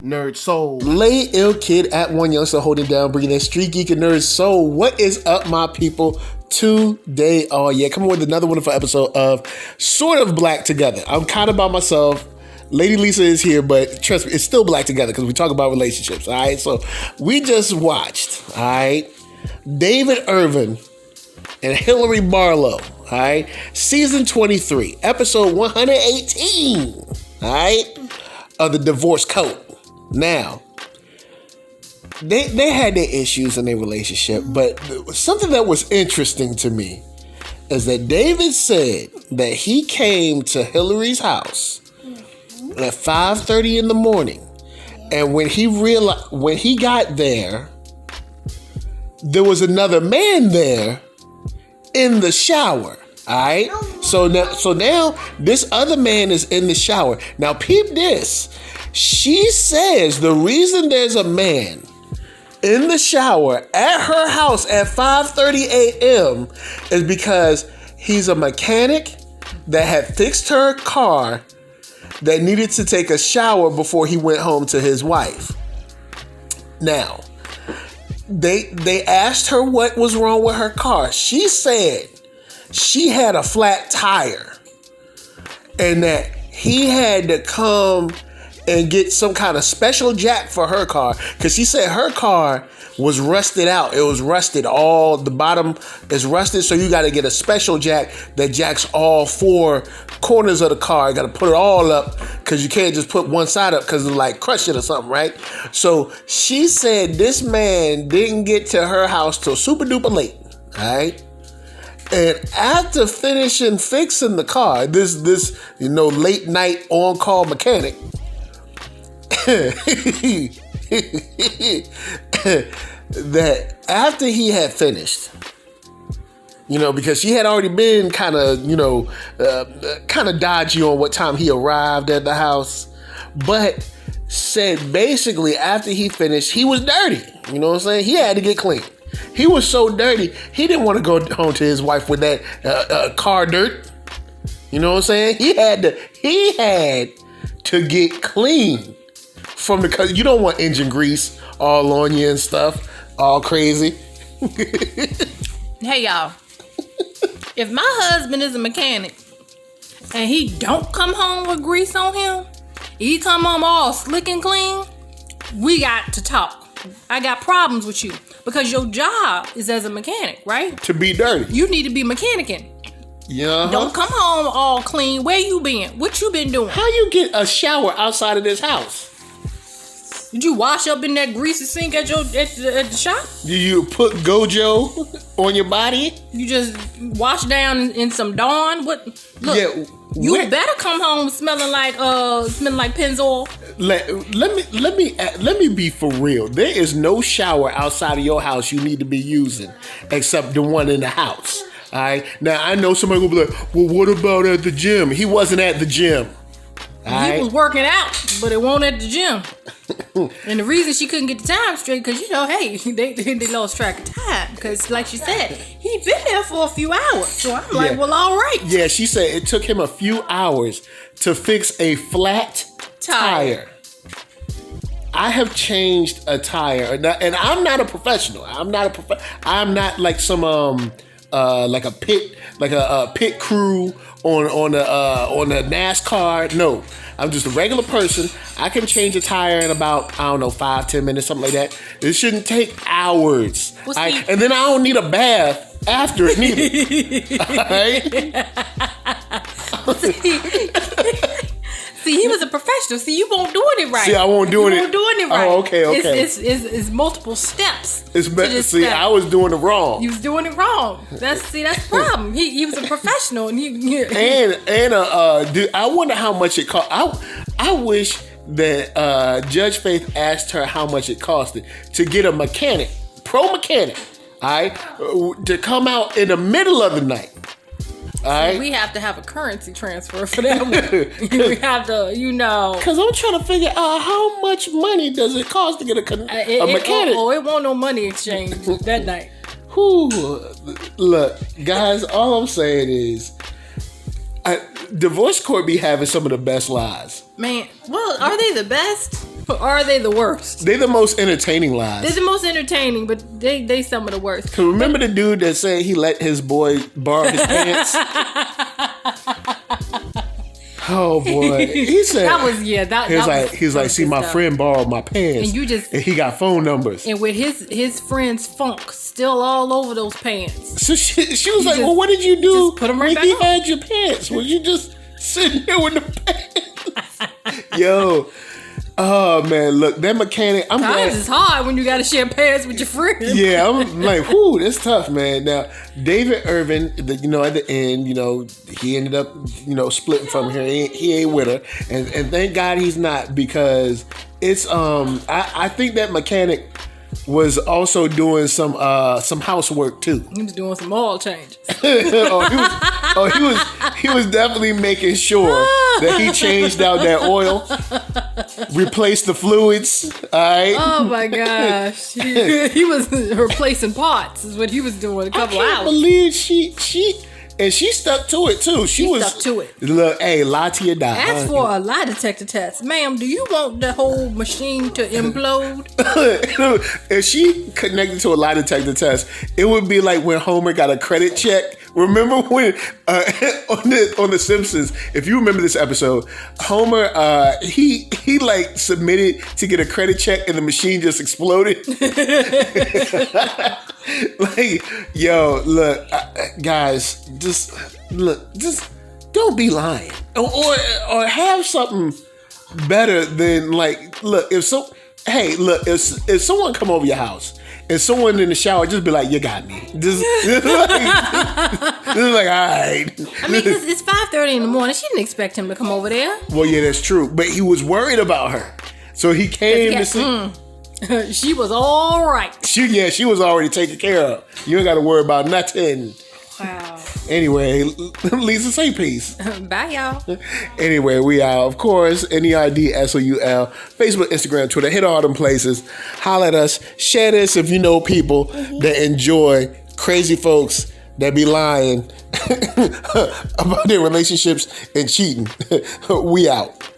NERDSoul. Lay ill kid at OneYoungsta holding down, bringing in StreetGeek and NERDSoul. What is up, my people? Today, oh yeah, come on with another wonderful episode of sort of BlackTogether. I'm kind of by myself. Lady Lisa is here, but trust me, it's still BlackTogether because we talk about relationships. All right, so we just watched. All right, David Irvin and Hillary Barlow. All right, season 23, episode 118. All right, of the Divorce Code. Now, they had their issues in their relationship, but something that was interesting to me is that David said that he came to Hillary's house at 5:30 in the morning, and when he got there was another man there in the shower. All right, so now this other man is in the shower. Now peep this. She says the reason there's a man in the shower at her house at 5:30 a.m. is because he's a mechanic that had fixed her car that needed to take a shower before he went home to his wife. Now, they asked her what was wrong with her car. She said she had a flat tire and that he had to come and get some kind of special jack for her car, because she said her car was rusted out. It was rusted. All the bottom is rusted, so you got to get a special jack that jacks all four corners of the car. You got to put it all up because you can't just put one side up because it'll like crush it or something, right? So she said this man didn't get to her house till super duper late, all right? And after finishing fixing the car, this late night on call mechanic, that after he had finished, because she had already been kind of dodgy on what time he arrived at the house, but said basically after he finished, he was dirty. You know what I'm saying? He had to get clean. He was so dirty, he didn't want to go home to his wife with that car dirt. You know what I'm saying? He had to get clean. Because you don't want engine grease all on you and stuff, all crazy. Hey y'all, if my husband is a mechanic and he don't come home with grease on him, he come home all slick and clean, we got to talk. I got problems with you because your job is as a mechanic, right? To be dirty. You need to be mechanicking. Yeah. Don't come home all clean. Where you been? What you been doing? How you get a shower outside of this house? Did you wash up in that greasy sink at the shop? Do you put Gojo on your body? You just wash down in some Dawn? What? Look, yeah, you better come home smelling like Pennzoil. Let me be for real. There is no shower outside of your house you need to be using except the one in the house. All right. Now I know somebody will be like, "Well, what about at the gym?" He wasn't at the gym. He was working out, but it won't at the gym. And the reason she couldn't get the time straight, because they lost track of time. Because like she said, he been there for a few hours. So I'm like, well, all right. Yeah, she said it took him a few hours to fix a flat tire. I have changed a tire, and I'm not a professional. I'm not like some like a pit crew on a NASCAR. No, I'm just a regular person. I can change a tire in about 5-10 minutes, something like that. It shouldn't take hours. And then I don't need a bath after it neither. All right? See, he was a professional. See, you won't doing it right. See, I won't doing it. You won't doing it right. Oh, okay. It's multiple steps. I was doing it wrong. You was doing it wrong. That's the problem. He was a professional, and dude, I wonder how much it cost. I wish that Judge Faith asked her how much it costed to get a mechanic, pro mechanic, all right, to come out in the middle of the night. All right. We have to have a currency transfer for that one. We have to, Because I'm trying to figure out how much money does it cost to get a mechanic. It won't no money exchange that night. Look, guys, all I'm saying is divorce court be having some of the best lies. Man, well, are they the best? Or are they the worst? They're the most entertaining lies. They're the most entertaining, but they some of the worst. Cause remember the dude that said he let his boy borrow his pants? Oh boy, he said that was he's like, see, my friend borrowed my pants, and he got phone numbers, and with his friend's funk still all over those pants. So she was like, well, what did you do put them right when he back on. had your pants? Was you just sitting there with the pants? Yo. Oh man, look, that mechanic. I'm glad. It's hard when you got to share pants with your friend. Yeah, I'm like, whoo, that's tough, man. Now, David Irvin, at the end, he ended up, splitting from her. He ain't with her, and thank God he's not, because it's I think that mechanic was also doing some housework too. He was doing some oil changes. He was definitely making sure that he changed out that oil, replaced the fluids. All right. Oh my gosh, he was replacing parts. Is what he was doing. A couple hours. I can't believe she stuck to it too. She stuck to it. Look, hey, lie to your die. Ask for a lie detector test, ma'am. Do you want the whole machine to implode? If she connected to a lie detector test, it would be like when Homer got a credit check. Remember when on the Simpsons? If you remember this episode, Homer he like submitted to get a credit check and the machine just exploded. Like, yo, look, guys, just don't be lying, or have something better than like, look, if someone come over your house and someone in the shower, just be like, you got me. Just like, all right. I mean, because it's 5:30 in the morning. She didn't expect him to come over there. Well, yeah, that's true. But he was worried about her, so he came to see. She was all right. She was already taken care of. You ain't got to worry about nothing. Wow. Anyway, Lisa, say peace. Bye, y'all. Anyway, we are, of course, NERDSoul, Facebook, Instagram, Twitter. Hit all them places. Holler at us. Share this if you know people that enjoy crazy folks that be lying about their relationships and cheating. We out.